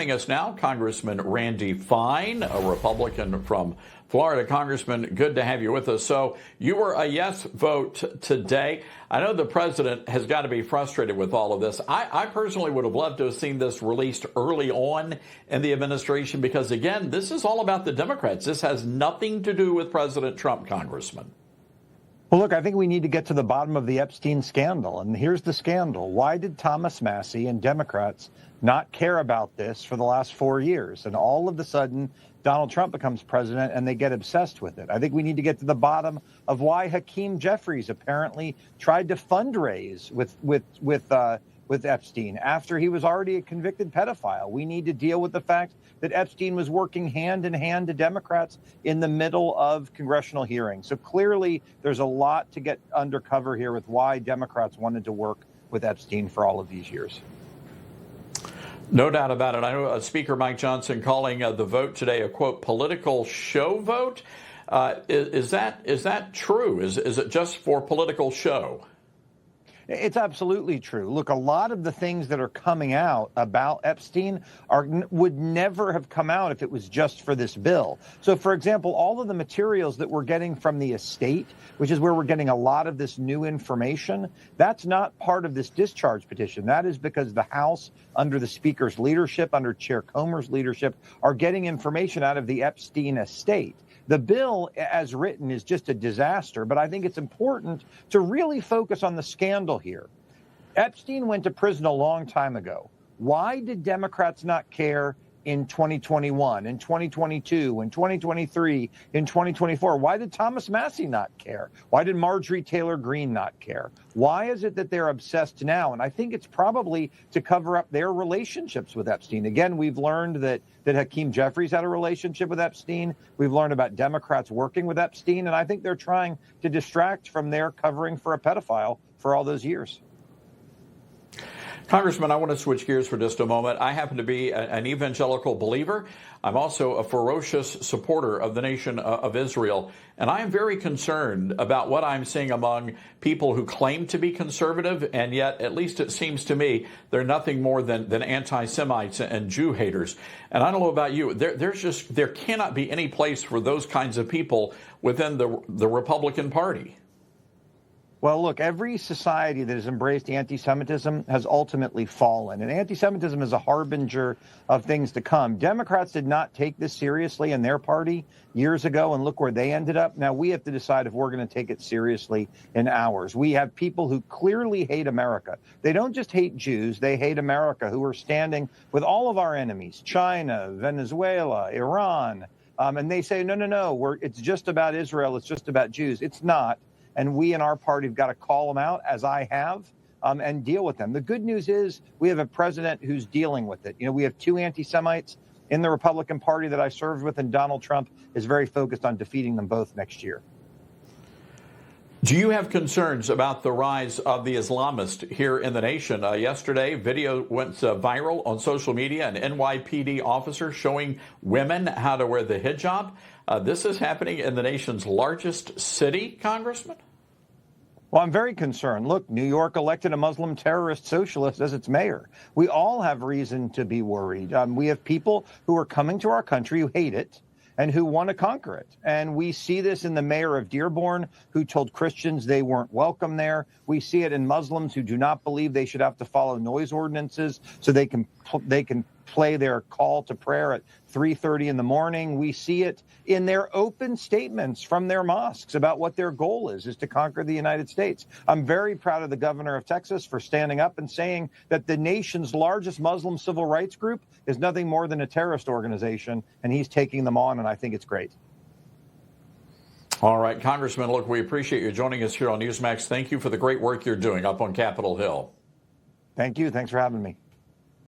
Joining us now, Congressman Randy Fine, a Republican from Florida. Congressman, good to have you with us. So you were a yes vote today. I know the president has got to be frustrated with all of this. I personally would have loved to have seen this released early on in the administration because, again, this is all about the Democrats. This has nothing to do with President Trump, Congressman. Well, look, I think we need to get to the bottom of the Epstein scandal. And here's the scandal. Why did Thomas Massie and Democrats not care about this for the last 4 years? And all of a sudden, Donald Trump becomes president and they get obsessed with it. I think we need to get to the bottom of why Hakeem Jeffries apparently tried to fundraise with Epstein after he was already a convicted pedophile. We need to deal with the fact that Epstein was working hand in hand to Democrats in the middle of congressional hearings. So clearly there's a lot to get undercover here with why Democrats wanted to work with Epstein for all of these years. No doubt about it. I know Speaker Mike Johnson calling the vote today a, quote, political show vote. Is that true? Is it just for political show? It's absolutely true. Look, a lot of the things that are coming out about Epstein would never have come out if it was just for this bill. So, for example, all of the materials that we're getting from the estate, which is where we're getting a lot of this new information, that's not part of this discharge petition. That is because the House, under the Speaker's leadership, under Chair Comer's leadership, are getting information out of the Epstein estate. The bill, as written, is just a disaster, but I think it's important to really focus on the scandal here. Epstein went to prison a long time ago. Why did Democrats not care in 2021, in 2022, in 2023, in 2024? Why did Thomas Massie not care? Why did Marjorie Taylor Greene not care? Why is it that they're obsessed now? And I think it's probably to cover up their relationships with Epstein. Again, we've learned that Hakeem Jeffries had a relationship with Epstein. We've learned about Democrats working with Epstein. And I think they're trying to distract from their covering for a pedophile for all those years. Congressman, I want to switch gears for just a moment. I happen to be an evangelical believer. I'm also a ferocious supporter of the nation of Israel. And I am very concerned about what I'm seeing among people who claim to be conservative, and yet, at least it seems to me, they're nothing more than anti-Semites and Jew haters. And I don't know about you, there cannot be any place for those kinds of people within the Republican Party. Well, look, every society that has embraced anti-Semitism has ultimately fallen. And anti-Semitism is a harbinger of things to come. Democrats did not take this seriously in their party years ago, and look where they ended up. Now we have to decide if we're going to take it seriously in ours. We have people who clearly hate America. They don't just hate Jews, they hate America, who are standing with all of our enemies, China, Venezuela, Iran. And they say, no, it's just about Israel, it's just about Jews. It's not. And we in our party have got to call them out, as I have, and deal with them. The good news is we have a president who's dealing with it. You know, we have two anti-Semites in the Republican Party that I served with, and Donald Trump is very focused on defeating them both next year. Do you have concerns about the rise of the Islamists here in the nation? Yesterday, video went viral on social media, an NYPD officer showing women how to wear the hijab. This is happening in the nation's largest city, Congressman? Well, I'm very concerned. Look, New York elected a Muslim terrorist socialist as its mayor. We all have reason to be worried. We have people who are coming to our country who hate it and who want to conquer it. And we see this in the mayor of Dearborn, who told Christians they weren't welcome there. We see it in Muslims who do not believe they should have to follow noise ordinances so they can play their call to prayer at 3:30 in the morning. We see it in their open statements from their mosques about what their goal is to conquer the United States. I'm very proud of the governor of Texas for standing up and saying that the nation's largest Muslim civil rights group is nothing more than a terrorist organization, and he's taking them on, and I think it's great. All right, Congressman, look, we appreciate you joining us here on Newsmax. Thank you for the great work you're doing up on Capitol Hill. Thank you. Thanks for having me.